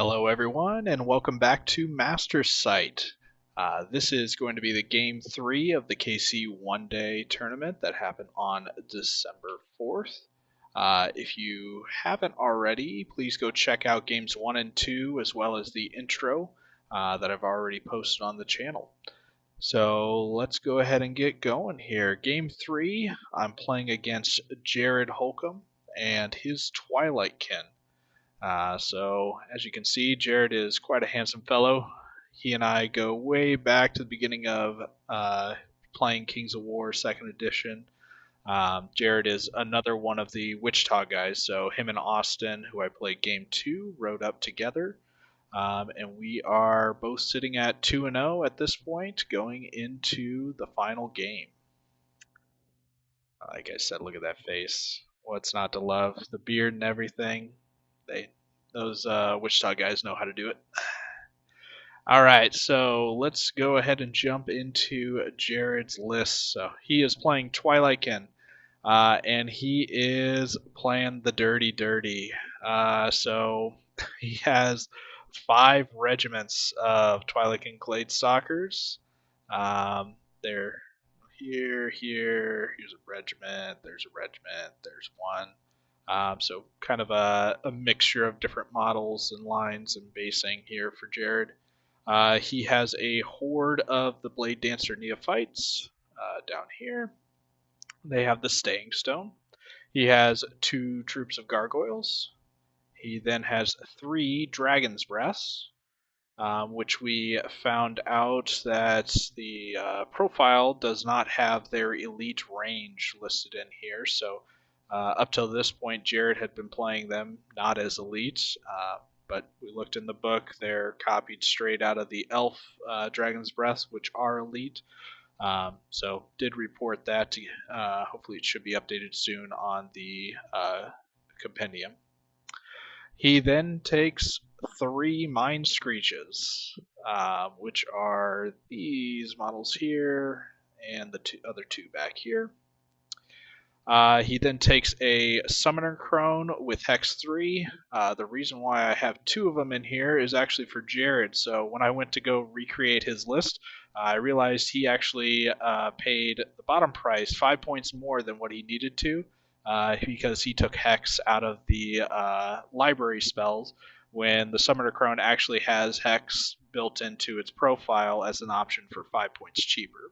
Hello, everyone, and welcome back to Master Sight. This is going to be the game 3 of the KC One Day tournament that happened on December 4th. If you haven't already, please go check out games 1 and 2 as well as the intro that I've already posted on the channel. So let's go ahead and get going here. Game 3, I'm playing against Jared Holcomb and his Twilight kin. So, as you can see, Jared is quite a handsome fellow. He and I go way back to the beginning of playing Kings of War 2nd Edition. Jared is another one of the Wichita guys, so him and Austin, who I played Game 2, rode up together. And we are both sitting at 2-0 at this point, going into the final game. Like I said, look at that face. What's not to love? The beard and everything. Those Wichita guys know how to do it. All right, so let's go ahead and jump into Jared's list. So he is playing Twilight kin, and he is playing the dirty. So he has 5 regiments of Twilight kin Glade Stalkers. They're here's a regiment, there's a regiment, there's one. So kind of a mixture of different models and lines and basing here for Jared. He has a horde of the Blade Dancer Neophytes down here. They have the Staying Stone. He has 2 troops of Gargoyles. He then has 3 Dragon's Breaths, which we found out that the profile does not have their elite range listed in here. So up till this point, Jared had been playing them not as elite, but we looked in the book. They're copied straight out of the Elf Dragon's Breath, which are elite. So did report that. Hopefully it should be updated soon on the compendium. He then takes 3 Mind Screeches, which are these models here and the other 2 back here. He then takes a Summoner Crone with Hex 3. The reason why I have 2 of them in here is actually for Jared. So when I went to go recreate his list, I realized he actually paid the bottom price 5 points more than what he needed to, because he took Hex out of the library spells when the Summoner Crone actually has Hex built into its profile as an option for 5 points cheaper.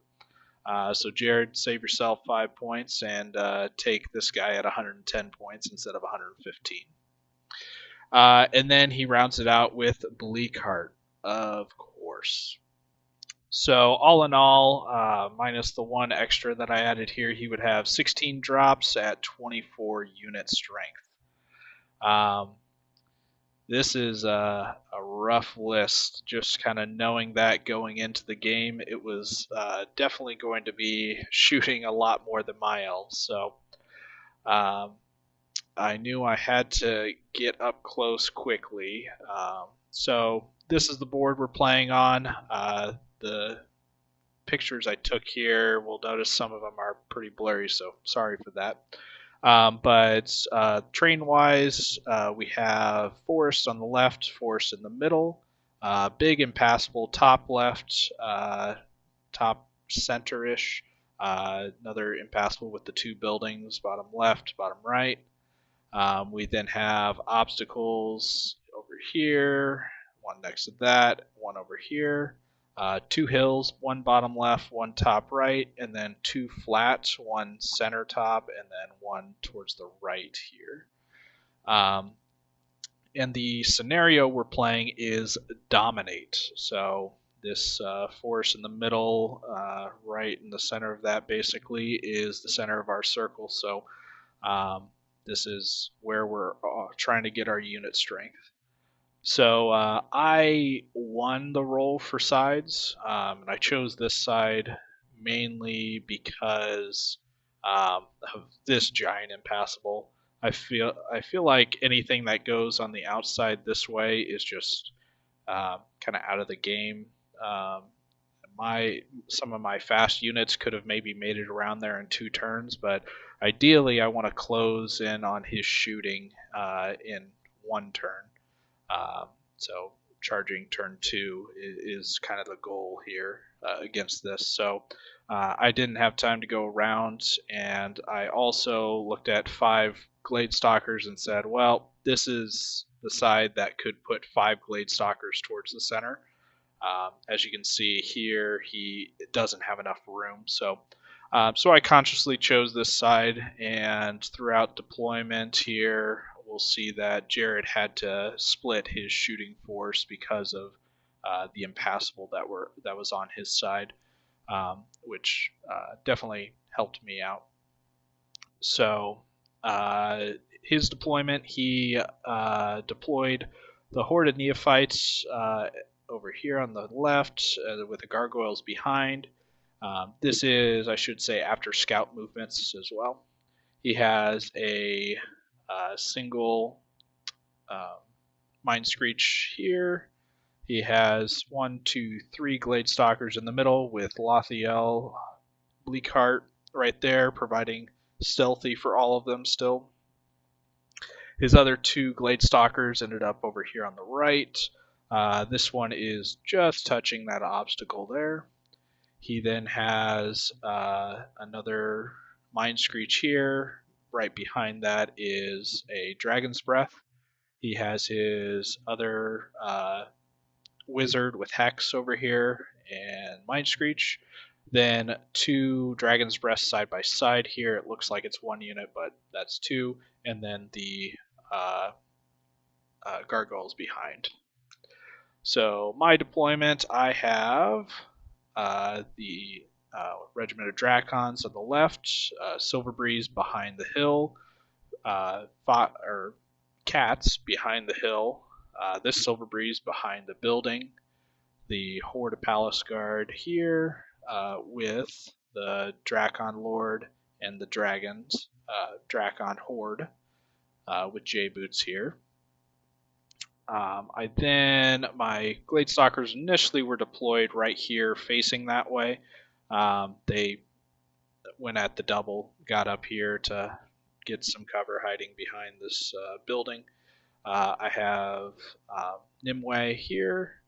So Jared, save yourself 5 points and take this guy at 110 points instead of 115. And then he rounds it out with Bleak Heart, of course. So all in all, minus the 1 extra that I added here, he would have 16 drops at 24 unit strength. This is a rough list. Just kind of knowing that going into the game, it was definitely going to be shooting a lot more than my elves. So I knew I had to get up close quickly. So this is the board we're playing on. The pictures I took here, we'll notice some of them are pretty blurry, so sorry for that. But train-wise, we have forest on the left, forest in the middle, big impassable top left, top center-ish, another impassable with the 2 buildings, bottom left, bottom right. We then have obstacles over here, one next to that, one over here. 2 hills, 1 bottom left, 1 top right, and then 2 flat, 1 center top, and then 1 towards the right here. And the scenario we're playing is Dominate. So this forest in the middle, right in the center of that basically is the center of our circle. So this is where we're trying to get our unit strength. So I won the roll for sides, and I chose this side mainly because of this giant impassable. I feel like anything that goes on the outside this way is just kind of out of the game. Some of my fast units could have maybe made it around there in 2 turns, but ideally I want to close in on his shooting in 1 turn. So charging turn 2 is kind of the goal here against this. So I didn't have time to go around, and I also looked at 5 Glade Stalkers and said, well, this is the side that could put 5 Glade Stalkers towards the center. As you can see here, he doesn't have enough room. So I consciously chose this side, and throughout deployment here, we'll see that Jared had to split his shooting force because of the impassable that was on his side, which definitely helped me out. So uh, his deployment, he deployed the Horde of Neophytes over here on the left with the gargoyles behind. This is, I should say, after scout movements as well. He has a single um, Mind Screech here. He has 1, 2, 3 Glade Stalkers in the middle with Lothiel, Bleakheart right there, providing stealthy for all of them still. His other 2 Glade Stalkers ended up over here on the right. This one is just touching that obstacle there. He then has another Mind Screech here. Right behind that is a Dragon's Breath. He has his other Wizard with Hex over here and Mind Screech. Then 2 Dragon's Breath side by side here. It looks like it's 1 unit, but that's 2. And then the uh, Gargoyles behind. So my deployment, I have the Regiment of Dracons on the left, Silver Breeze behind the hill, or Cats behind the hill, this Silver Breeze behind the building, the Horde of Palace Guard here with the Dracon Lord and the Dragons, Dracon Horde with J Boots here. My Glade Stalkers initially were deployed right here facing that way. They went at the double, got up here to get some cover hiding behind this building. I have Nimue here,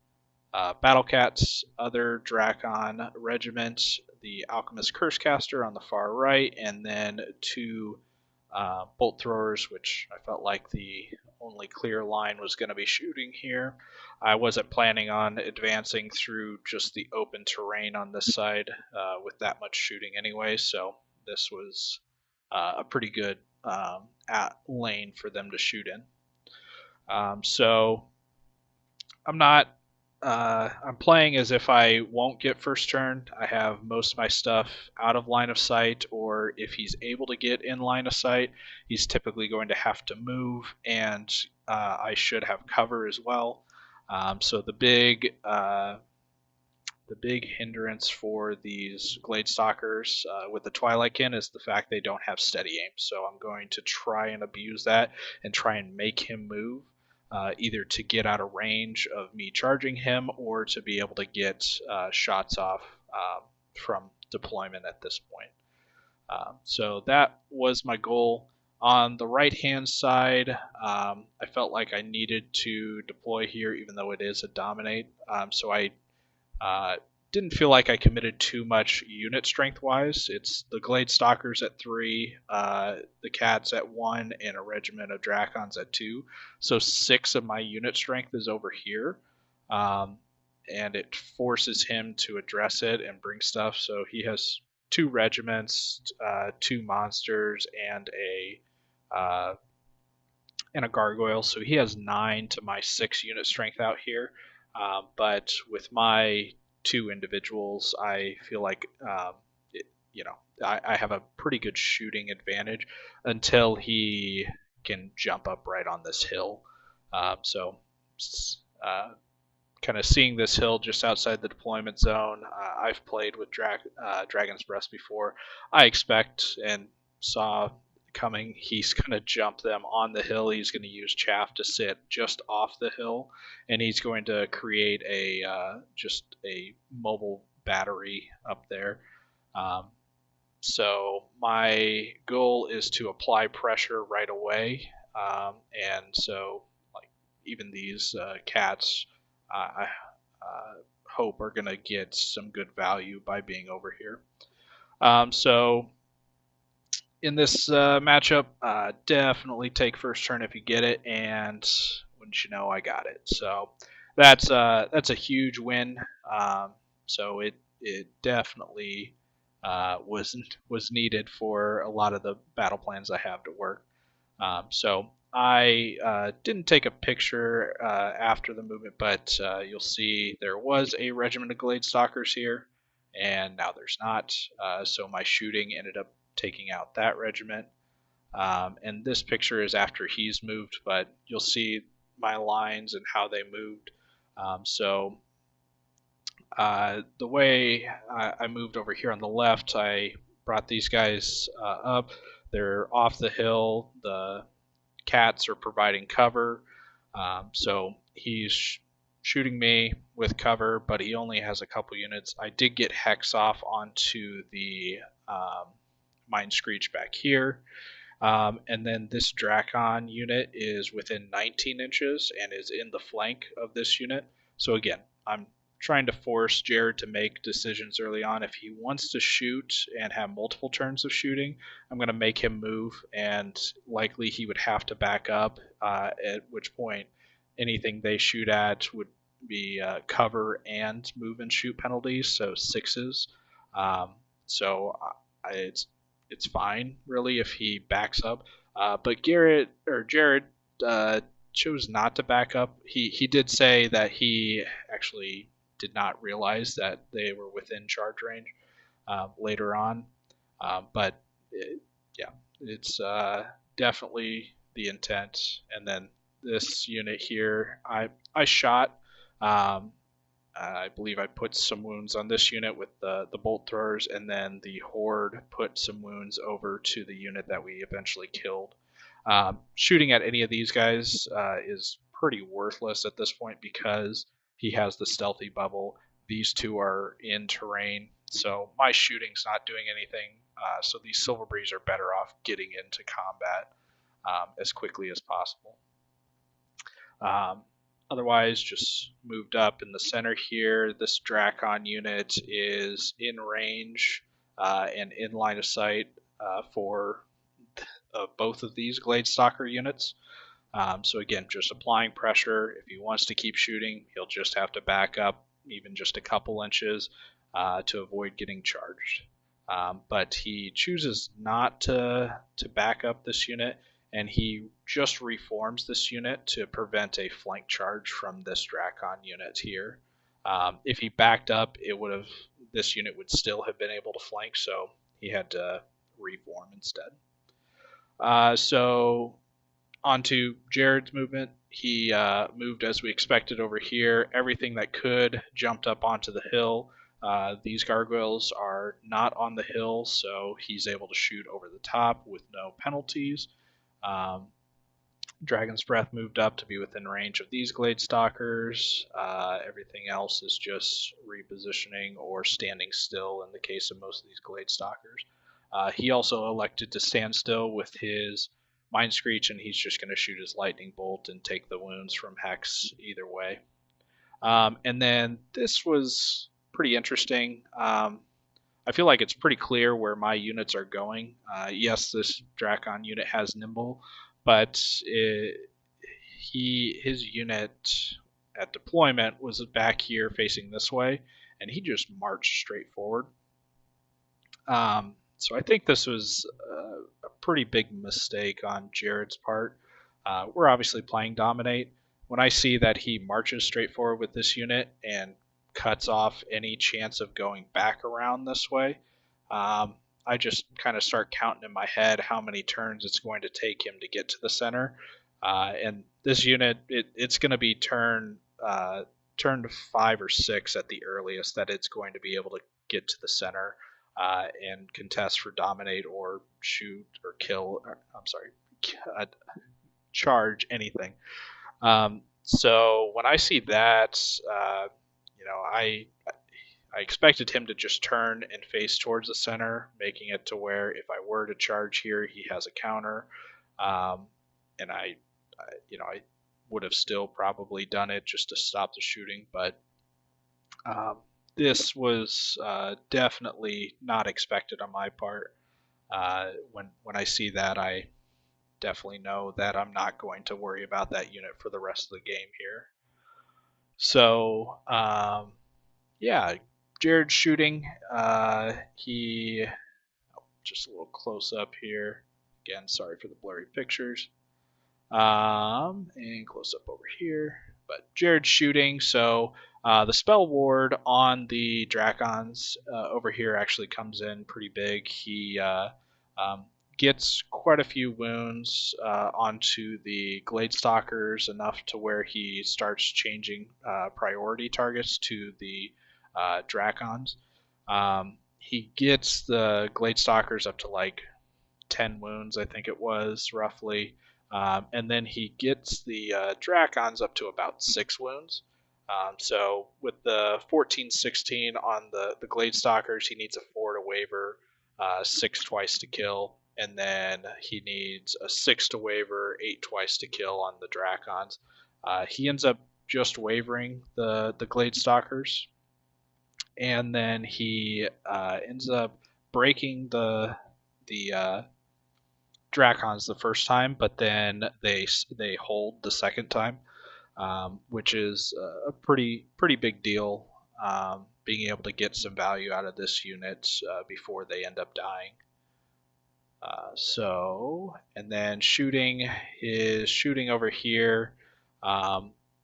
Battle Cat's other Dracon regiment, the Alchemist Cursecaster on the far right, and then 2 bolt throwers, which I felt like the only clear line was going to be shooting here. I wasn't planning on advancing through just the open terrain on this side with that much shooting anyway, so this was a pretty good lane for them to shoot in. So I'm not. I'm playing as if I won't get first turn. I have most of my stuff out of line of sight, or if he's able to get in line of sight, he's typically going to have to move, and I should have cover as well. So the big hindrance for these Glade Stalkers with the Twilight Kin is the fact they don't have steady aim. So I'm going to try and abuse that and try and make him move, either to get out of range of me charging him or to be able to get shots off from deployment at this point. So that was my goal. On the right-hand side, I felt like I needed to deploy here, even though it is a dominate. So I didn't feel like I committed too much unit strength wise. It's the Glade Stalkers at 3, the Cats at 1, and a regiment of Dracons at 2. So 6 of my unit strength is over here. And it forces him to address it and bring stuff. So he has 2 regiments, 2 monsters, and a gargoyle. So he has 9 to my 6 unit strength out here. But with my 2 individuals, I feel like I have a pretty good shooting advantage until he can jump up right on this hill. Kind of seeing this hill just outside the deployment zone. I've played with Dragon's Breast before. I expect and saw coming he's going to jump them on the hill. He's going to use chaff to sit just off the hill, and he's going to create just a mobile battery up there. So my goal is to apply pressure right away, and so even these cats, I hope are going to get some good value by being over here. So in this matchup, definitely take first turn if you get it, and wouldn't you know, I got it. So that's a huge win. So it definitely was needed for a lot of the battle plans I have to work. So I didn't take a picture after the movement, but you'll see there was a regiment of Glade Stalkers here, and now there's not. So my shooting ended up taking out that regiment. And this picture is after he's moved, but you'll see my lines and how they moved. So the way I moved over here on the left, I brought these guys up. They're off the hill. The cats are providing cover. So he's shooting me with cover, but he only has a couple units. I did get Hex off onto the Mind Screech back here. And then this Drakon unit is within 19 inches and is in the flank of this unit. So again, I'm trying to force Jared to make decisions early on. If he wants to shoot and have multiple turns of shooting, I'm going to make him move, and likely he would have to back up, at which point anything they shoot at would be cover and move and shoot penalties, so sixes. So it's fine really if he backs up. But Jared chose not to back up. He did say that he actually did not realize that they were within charge range later on. But yeah, it's definitely the intent. And then this unit here, I shot. Um, I believe I put some wounds on this unit with the bolt throwers, and then the horde put some wounds over to the unit that we eventually killed. Shooting at any of these guys is pretty worthless at this point because he has the stealthy bubble. These two are in terrain, so my shooting's not doing anything. So these Silver Breeze are better off getting into combat as quickly as possible. Otherwise, just moved up in the center here. This Drakon unit is in range and in line of sight for both of these Glade Stalker units. So again, just applying pressure. If he wants to keep shooting, he'll just have to back up even just a couple inches to avoid getting charged. But he chooses not to back up this unit, and he just reforms this unit to prevent a flank charge from this Drakon unit here. If he backed up, this unit would still have been able to flank, so he had to reform instead. So onto Jared's movement. He moved as we expected over here. Everything that could jumped up onto the hill. These gargoyles are not on the hill, so he's able to shoot over the top with no penalties. Dragon's Breath moved up to be within range of these Glade Stalkers. Everything else is just repositioning or standing still in the case of most of these Glade Stalkers. He also elected to stand still with his Mind Screech, and he's just going to shoot his Lightning Bolt and take the wounds from Hex either way. And then this was pretty interesting. I feel like it's pretty clear where my units are going. Yes, this Drakon unit has Nimble, but his unit at deployment was back here facing this way, and he just marched straight forward. So I think this was a pretty big mistake on Jared's part. We're obviously playing Dominate. When I see that he marches straight forward with this unit and cuts off any chance of going back around this way, I just kind of start counting in my head how many turns it's going to take him to get to the center. And this unit, it's going to be turn 5 or 6 at the earliest that it's going to be able to get to the center and contest for Dominate or shoot or kill. Charge anything. So when I see that, I expected him to just turn and face towards the center, making it to where if I were to charge here, he has a counter. And I would have still probably done it just to stop the shooting, but um, this was definitely not expected on my part. When I see that, I definitely know that I'm not going to worry about that unit for the rest of the game here. So yeah, Jared shooting. He just a little close up here. Again, sorry for the blurry pictures. And close up over here. But Jared's shooting, so the spell ward on the Dracons over here actually comes in pretty big. He um, gets quite a few wounds onto the Gladestalkers, enough to where he starts changing priority targets to the Dracons. He gets the Gladestalkers up to like 10 wounds, I think it was, roughly. And then he gets the Dracons up to about 6 wounds. So with the 14-16 on the Gladestalkers, he needs a 4 to waver, 6 twice to kill, and then he needs a 6 to waver, 8 twice to kill on the Dracons. He ends up just wavering the Gladestalkers, and then he ends up breaking the Dracons the first time, but then they hold the second time, which is a pretty big deal. Being able to get some value out of this unit before they end up dying. And then shooting is shooting over here.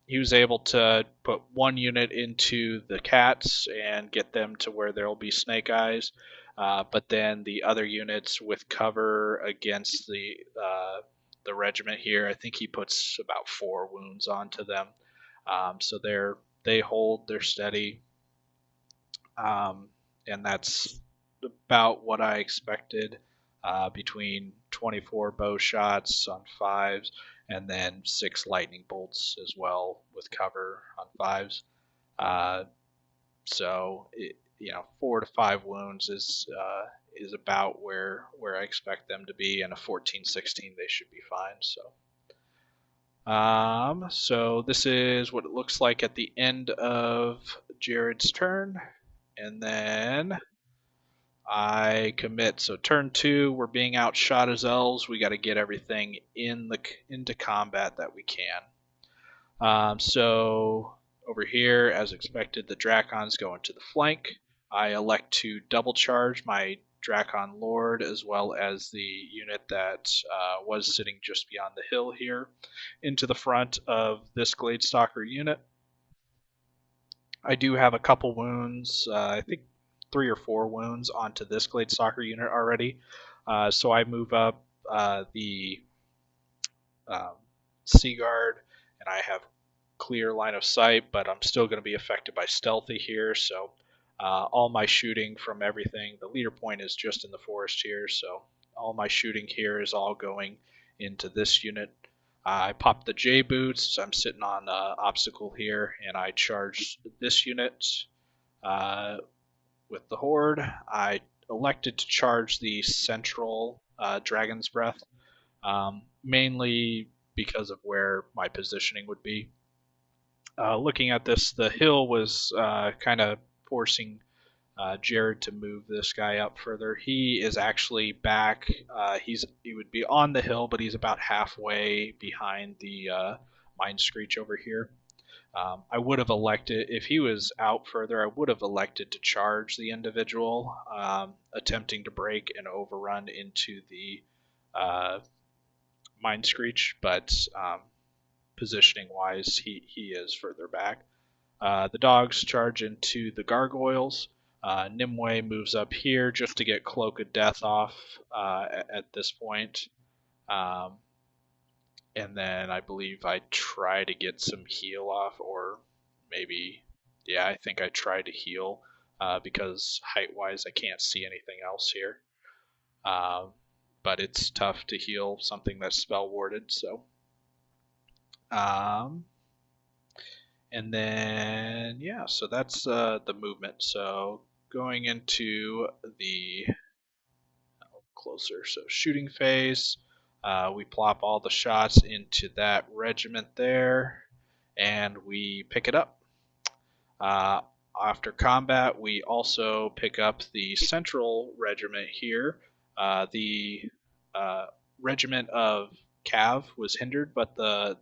He was able to put one unit into the cats and get them to where there will be snake eyes, but then the other units with cover against the regiment here, I think he puts about 4 wounds onto them. So they hold, they're steady, and that's about what I expected. Between 24 bow shots on 5s and then 6 lightning bolts as well with cover on 5s. So 4 to 5 wounds is about where I expect them to be, and a 14-16 they should be fine. So this is what it looks like at the end of Jared's turn, and then I commit. So turn 2, we're being outshot as elves. We got to get everything into combat that we can. So over here, as expected, the Dracons go into the flank. I elect to double charge my Dracon Lord as well as the unit that was sitting just beyond the hill here into the front of this Gladestalker unit. I do have a couple wounds. I think 3 or 4 wounds onto this Gladestalker unit already. So I move up the Sea Guard, and I have clear line of sight, but I'm still going to be affected by stealthy here. So all my shooting from everything, the leader point is just in the forest here. So all my shooting here is all going into this unit. I pop the J boots. I'm sitting on obstacle here, and I charge this unit with the horde. I elected to charge the central Dragon's Breath, mainly because of where my positioning would be. Looking at this, the hill was kind of forcing Jared to move this guy up further. He is actually back. He would be on the hill, but he's about halfway behind the Mind Screech over here. I would have elected, if he was out further, I would have elected to charge the individual, attempting to break and overrun into the Mind Screech, but positioning wise, he is further back. The dogs charge into the gargoyles. Nimue moves up here just to get Cloak of Death off at this point. And then I believe I try to get some heal off, or maybe, yeah, I think I try to heal because height-wise I can't see anything else here. But it's tough to heal something that's spell warded, so. And then, yeah, so that's the movement. So going into the closer, so shooting phase. We plop all the shots into that regiment there, and we pick it up. Uh, After combat, we also pick up the central regiment here. The regiment of Cav was hindered, but the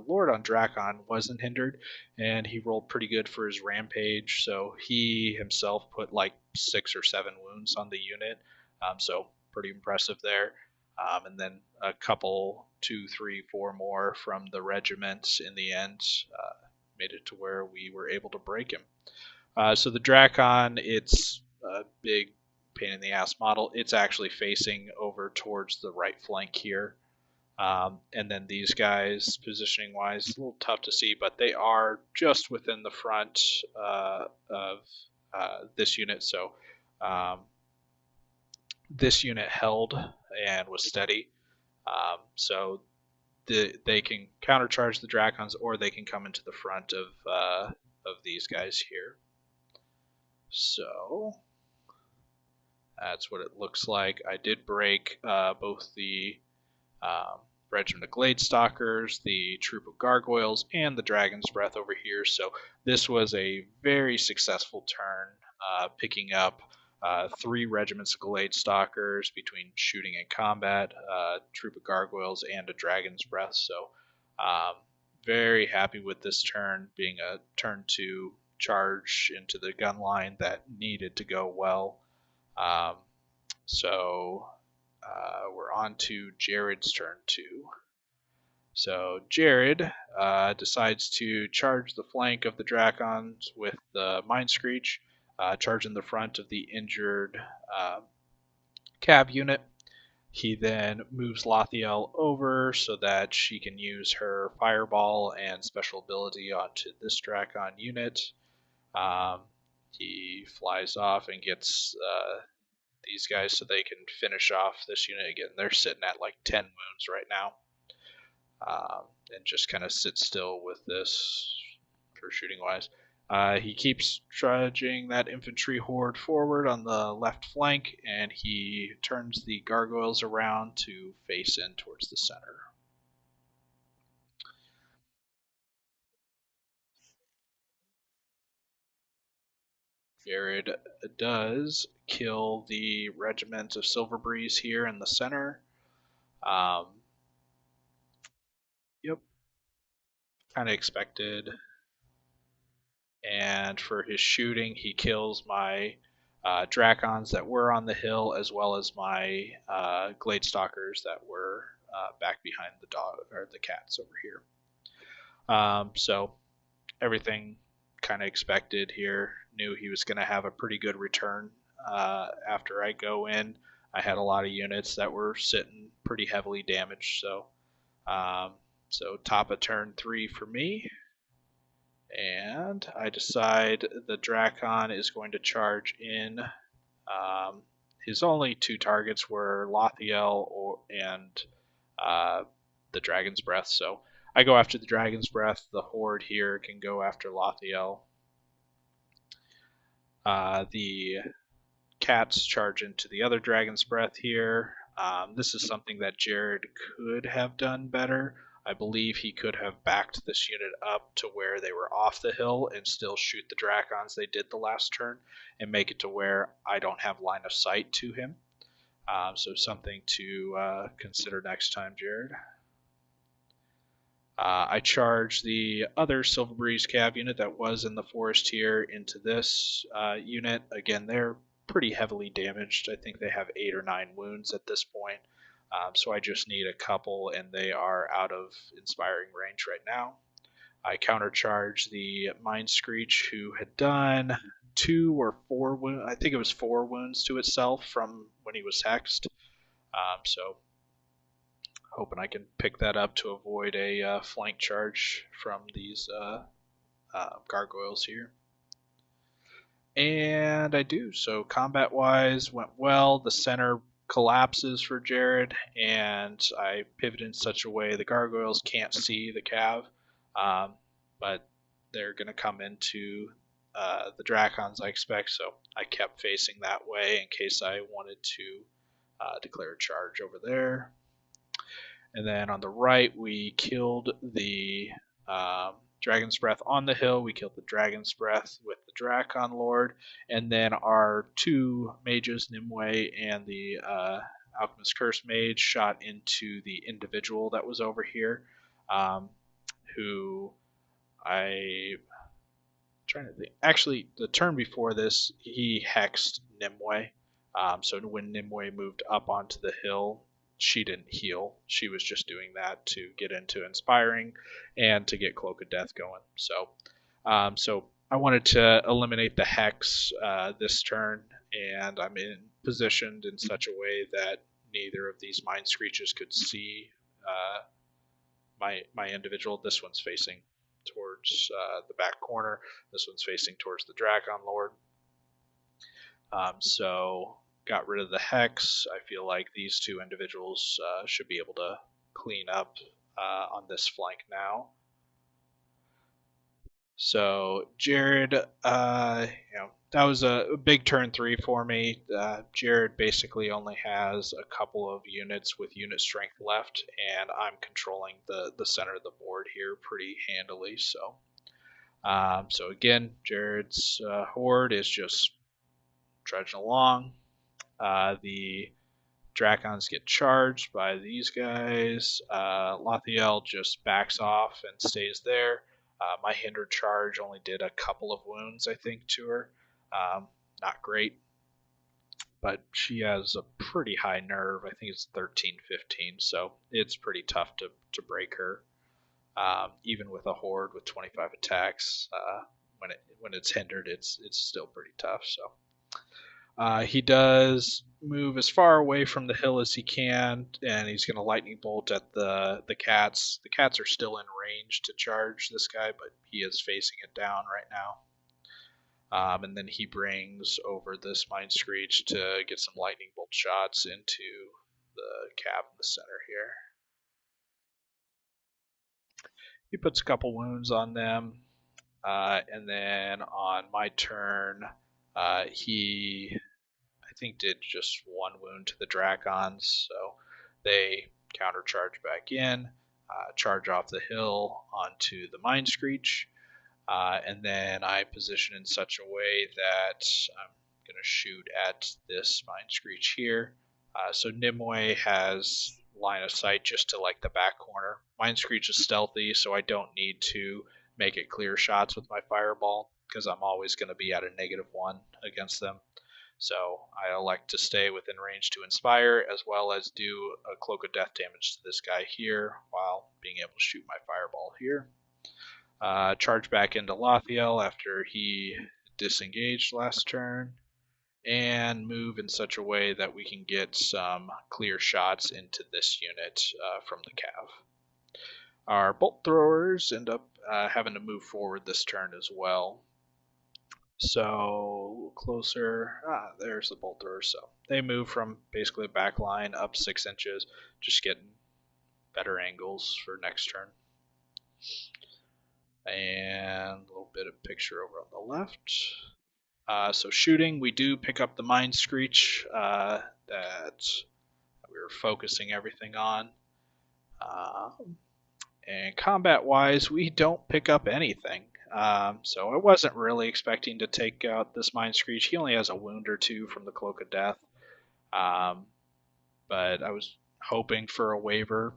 Lord on Drakon wasn't hindered, and he rolled pretty good for his rampage. So he himself put like 6 or 7 wounds on the unit. So pretty impressive there. And then a couple, 2, 3, 4 more from the regiment in the end. Made it to where we were able to break him. So the Drakon, it's a big pain in the ass model. It's actually facing over towards the right flank here. And then these guys, positioning wise, a little tough to see, but they are just within the front of this unit. So this unit held and was steady. So they can countercharge the Drakons, or they can come into the front of these guys here. So that's what it looks like. I did break both the Regiment of Gladestalkers, the Troop of Gargoyles, and the Dragon's Breath over here. So this was a very successful turn, picking up 3 regiments of Gladestalkers between shooting and combat, Troop of Gargoyles, and a Dragon's Breath. So very happy with this turn, being a turn 2 charge into the gun line that needed to go well. So we're on to Jared's turn 2. So Jared decides to charge the flank of the Drakons with the Mind Screech, charge in the front of the injured cab unit. He then moves Lothiel over so that she can use her Fireball and special ability onto this Drakon unit. He flies off and gets these guys so they can finish off this unit. Again, they're sitting at like 10 wounds right now. And just kind of sit still with this for shooting wise. He keeps trudging that infantry horde forward on the left flank, and he turns the gargoyles around to face in towards the center. Jared does kill the regiment of Silverbreeze here in the center. Yep, kind of expected. And for his shooting, he kills my Drakons that were on the hill, as well as my Gladestalkers that were back behind the dog or the cats over here. So everything kind of expected here. Knew he was going to have a pretty good return after I go in. I had a lot of units that were sitting pretty heavily damaged. So top of turn 3 for me. And I decide the Drakon is going to charge in. His only 2 targets were Lothiel and the Dragon's Breath. So I go after the Dragon's Breath. The Horde here can go after Lothiel. The cats charge into the other Dragon's Breath here. This is something that Jared could have done better. I believe he could have backed this unit up to where they were off the hill and still shoot the Drakons they did the last turn and make it to where I don't have line of sight to him. So something to consider next time, Jared. I charge the other Silverbreeze Cav unit that was in the forest here into this unit. Again, they're pretty heavily damaged. I think they have 8 or 9 wounds at this point. So I just need a couple, and they are out of inspiring range right now. I countercharge the Mind Screech, who had done 2 or 4 wounds. I think it was 4 wounds to itself from when he was hexed. So hoping I can pick that up to avoid a flank charge from these gargoyles here. And I do. So combat-wise, went well. The center collapses for Jared, and I pivot in such a way the gargoyles can't see the cav, but they're going to come into the Drakons, I expect, so I kept facing that way in case I wanted to declare a charge over there. And then on the right, we killed the Dragon's Breath on the hill. We killed the Dragon's Breath with the Drakon Lord. And then our two mages, Nimue and the Alchemist Curse Mage, shot into the individual that was over here, who I trying to think. Actually, the turn before this, he hexed Nimue. So when Nimue moved up onto the hill, she didn't heal. She was just doing that to get into inspiring and to get Cloak of Death going. So I wanted to eliminate the hex this turn, and I'm positioned in such a way that neither of these Mind Screeches could see my individual. This one's facing towards the back corner. This one's facing towards the Drakon Lord. So got rid of the hex. I feel like these two individuals should be able to clean up on this flank now. So Jared, that was a big turn 3 for me. Jared basically only has a couple of units with unit strength left, and I'm controlling the center of the board here pretty handily. So again, Jared's horde is just trudging along. The Drakons get charged by these guys. Lothiel just backs off and stays there. My hindered charge only did a couple of wounds, I think, to her. Not great, but she has a pretty high nerve. I think it's 13, 15, so it's pretty tough to break her. Even with a horde with 25 attacks, when it's hindered, it's still pretty tough. So he does move as far away from the hill as he can, and he's going to lightning bolt at the cats. The cats are still in range to charge this guy, but he is facing it down right now. And then he brings over this Mind Screech to get some lightning bolt shots into the cab in the center here. He puts a couple wounds on them, and then on my turn, he I think did just one wound to the Drakons, so they countercharge back in, charge off the hill onto the Mind Screech, and then I position in such a way that I'm going to shoot at this Mind Screech here. So Nimue has line of sight just to like the back corner. Mind Screech is stealthy, so I don't need to make it clear shots with my fireball because I'm always going to be at a -1 against them. So I elect to stay within range to inspire, as well as do a Cloak of Death damage to this guy here, while being able to shoot my fireball here. Charge back into Lothiel after he disengaged last turn, and move in such a way that we can get some clear shots into this unit from the cav. Our bolt throwers end up having to move forward this turn as well. So a little closer. There's the bolt thrower. So they move from basically the back line up 6 inches, just getting better angles for next turn. And a little bit of picture over on the left. So shooting, we do pick up the Mind Screech that we were focusing everything on. And combat-wise, we don't pick up anything. So I wasn't really expecting to take out this Mind Screech. He only has a wound or two from the Cloak of Death. But I was hoping for a waiver.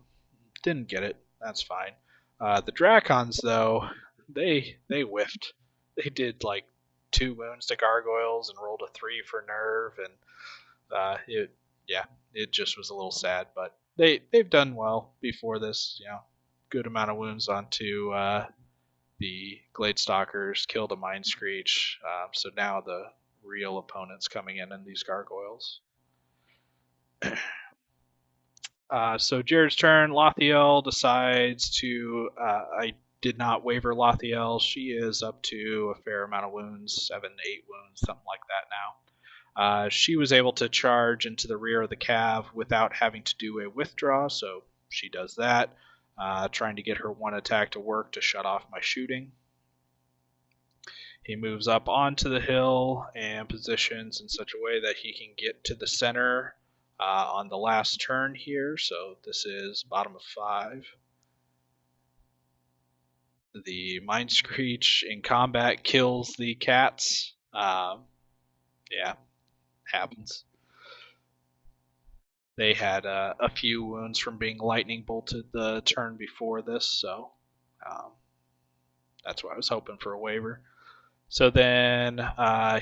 Didn't get it. That's fine. The Drakons, though, they whiffed. They did like 2 wounds to gargoyles and rolled a 3 for nerve, and it just was a little sad. But they've done well before this. Good amount of wounds onto the Gladestalkers, killed a Mind Screech. So now the real opponent's coming in these gargoyles. So Jared's turn. Lothiel decides to. I did not waiver Lothiel. She is up to a fair amount of wounds, 7, 8 wounds, something like that now. She was able to charge into the rear of the cav without having to do a withdraw, so she does that. Trying to get her one attack to work to shut off my shooting. He moves up onto the hill and positions in such a way that he can get to the center on the last turn here. So this is bottom of 5. The Mind Screech in combat kills the cats. Yeah, happens. They had a few wounds from being lightning bolted the turn before this, so um, that's why I was hoping for a waiver. So then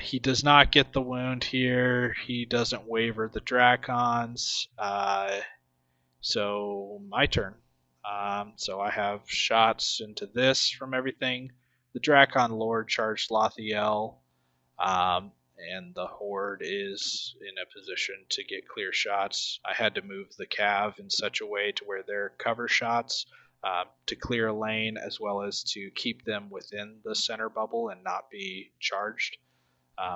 he does not get the wound here. He doesn't waiver the Dracons. So my turn. So I have shots into this from everything. The Dracon Lord charged Lothiel, um, and the Horde is in a position to get clear shots. I had to move the Cav in such a way to where they're cover shots to clear a lane, as well as to keep them within the center bubble and not be charged.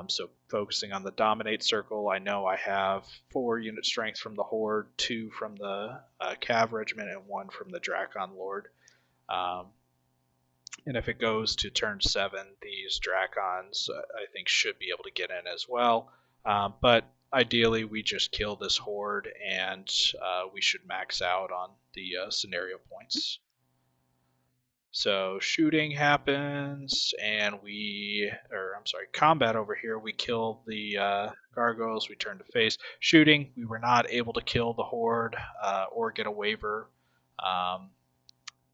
So focusing on the dominate circle, I know I have 4 unit strength from the Horde, 2 from the Cav regiment, and 1 from the Dracon Lord. Um, and if it goes to turn 7, these Dracons I think should be able to get in as well. But ideally, we just kill this Horde, and we should max out on the scenario points. So shooting happens, and combat over here. We kill the gargoyles. We turn to face. Shooting, we were not able to kill the horde or get a waiver, um,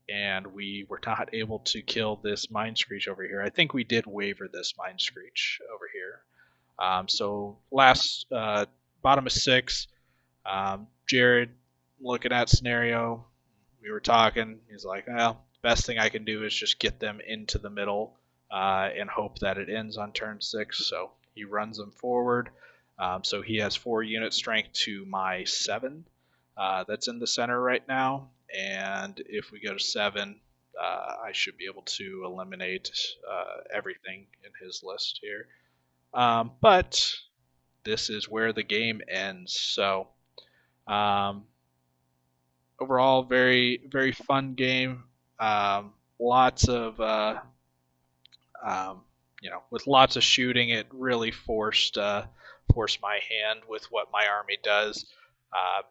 and we were not able to kill this mind screech over here. I think we did waiver this mind screech over here. So last bottom of 6, Jared looking at scenario. We were talking. He's like, well, the best thing I can do is just get them into the middle and hope that it ends on turn 6. So he runs them forward. So he has 4 unit strength to my 7 that's in the center right now. And if we go to 7, I should be able to eliminate everything in his list here. But this is where the game ends. So um, overall, very very fun game. Lots of um, with lots of shooting, it really forced my hand with what my army does. Uh,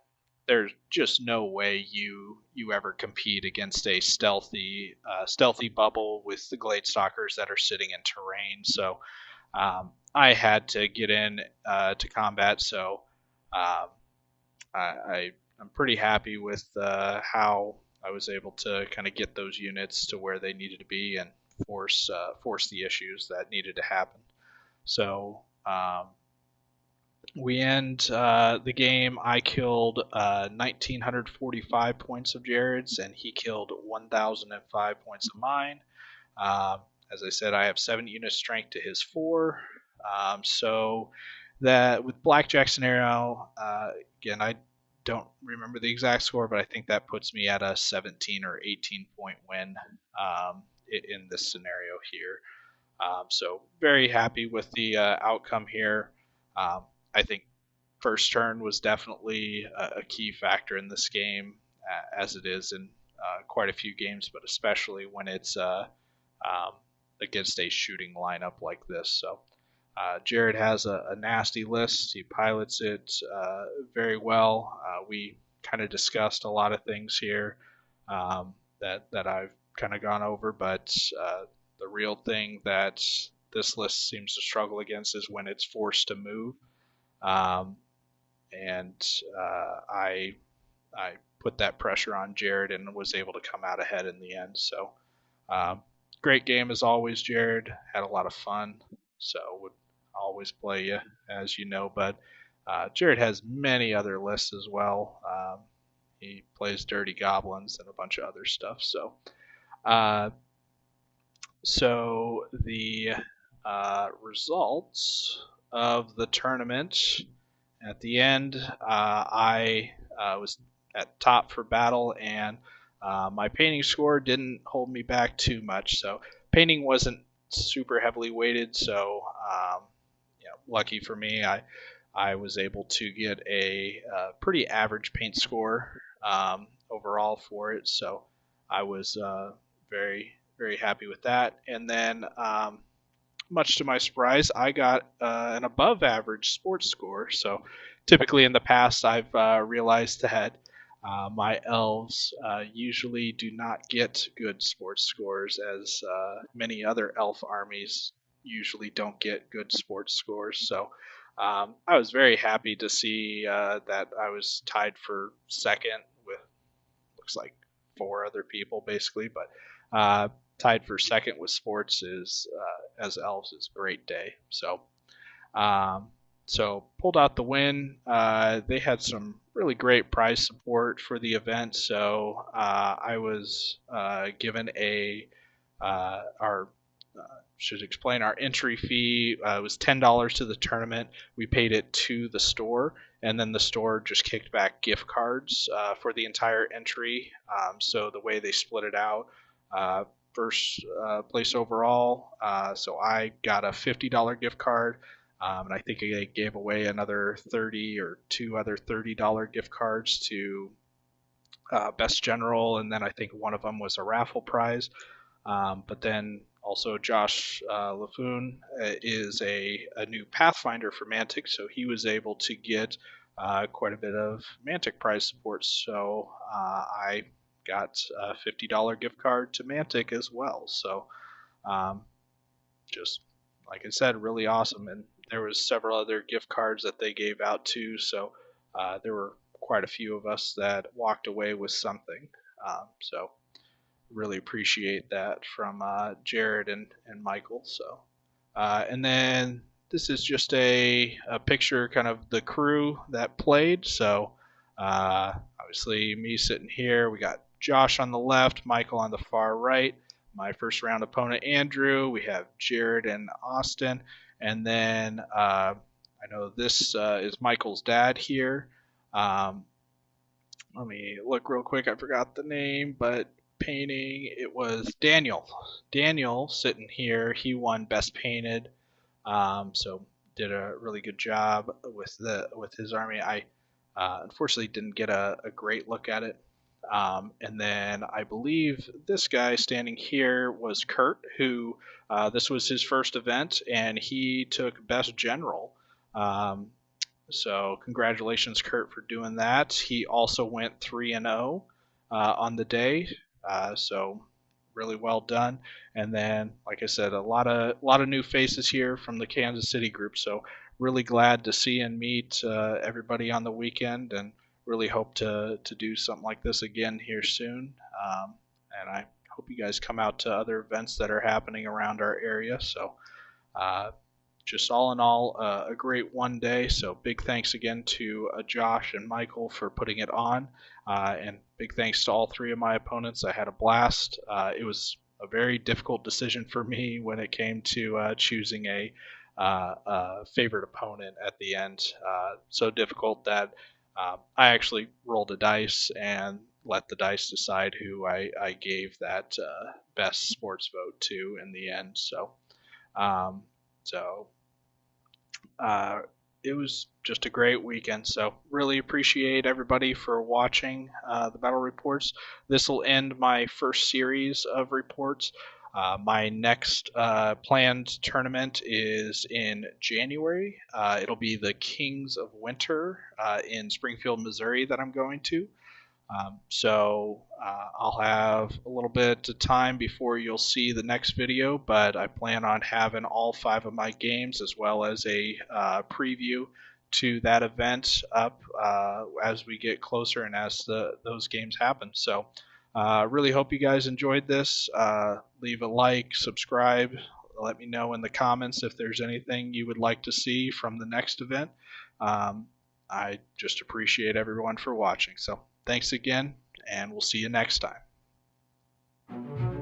there's just no way you ever compete against a stealthy bubble with the glade stalkers that are sitting in terrain. So I had to get in to combat. So um, I'm pretty happy with how I was able to kind of get those units to where they needed to be and force the issues that needed to happen. So we end the game. I killed 1,945 points of Jared's, and he killed 1,005 points of mine. Um, as I said, I have 7 unit strength to his 4. So that with blackjack scenario, again, I don't remember the exact score, but I think that puts me at a 17 or 18 point win in this scenario here. So very happy with the outcome here. I think first turn was definitely a key factor in this game, as it is in quite a few games, but especially when it's um, against a shooting lineup like this. So Jared has a nasty list. He pilots it very well. We kind of discussed a lot of things here that I've kind of gone over, but the real thing that this list seems to struggle against is when it's forced to move. Um, and I put that pressure on Jared and was able to come out ahead in the end. So um, great game as always, Jared. Had a lot of fun. So would always play you, as you know. But Jared has many other lists as well. He plays Dirty Goblins and a bunch of other stuff. Uh, so the results of the tournament at the end, I was at top for battle, and my painting score didn't hold me back too much. So painting wasn't super heavily weighted, so lucky for me, I was able to get a pretty average paint score overall for it. So I was very very happy with that. And then much to my surprise, I got an above average sports score. So typically in the past, I've realized that my elves usually do not get good sports scores, as many other elf armies usually don't get good sports scores. So I was very happy to see that I was tied for second with, looks like, four other people basically, but tied for second with sports is as elves is a great day. Um, so pulled out the win. They had some really great prize support for the event, so I was given our should explain our entry fee was $10 to the tournament. We paid it to the store, and then the store just kicked back gift cards for the entire entry. So the way they split it out, first place overall, so I got a $50 gift card. And I think they gave away another 30 or two other $30 gift cards to Best General, and then I think one of them was a raffle prize. But then also Josh LaFoon is a new Pathfinder for Mantic, so he was able to get quite a bit of Mantic prize support. So I got a $50 gift card to Mantic as well. So just like I said, really awesome. And there was several other gift cards that they gave out too. So there were quite a few of us that walked away with something. So really appreciate that from Jared and Michael. So and then this is just a picture, kind of the crew that played. So obviously me sitting here. We got Josh on the left, Michael on the far right. My first round opponent, Andrew. We have Jared and Austin. And then I know this is Michael's dad here. Let me look real quick. I forgot the name, but painting, it was Daniel. Daniel sitting here, he won Best Painted. So did a really good job with his army. I unfortunately didn't get a great look at it. And then I believe this guy standing here was Kurt, who this was his first event, and he took Best General. So congratulations, Kurt, for doing that. He also went 3-0 on the day, so really well done. And then, like I said, a lot of new faces here from the Kansas City group. So really glad to see and meet everybody on the weekend, and really hope to do something like this again here soon. And I hope you guys come out to other events that are happening around our area. So just all in all, a great one day. So big thanks again to Josh and Michael for putting it on, and big thanks to all three of my opponents. I had a blast. It was a very difficult decision for me when it came to choosing a favorite opponent at the end. So difficult that I actually rolled a dice and let the dice decide who I gave that best sports vote to in the end. So so it was just a great weekend. So really appreciate everybody for watching the battle reports. This will end my first series of reports. My next planned tournament is in January. It'll be the Kings of Winter in Springfield, Missouri that I'm going to. So I'll have a little bit of time before you'll see the next video, but I plan on having all 5 of my games as well as a preview to that event up as we get closer and as those games happen. So really hope you guys enjoyed this. Leave a like, subscribe, let me know in the comments if there's anything you would like to see from the next event. I just appreciate everyone for watching. So thanks again, and we'll see you next time.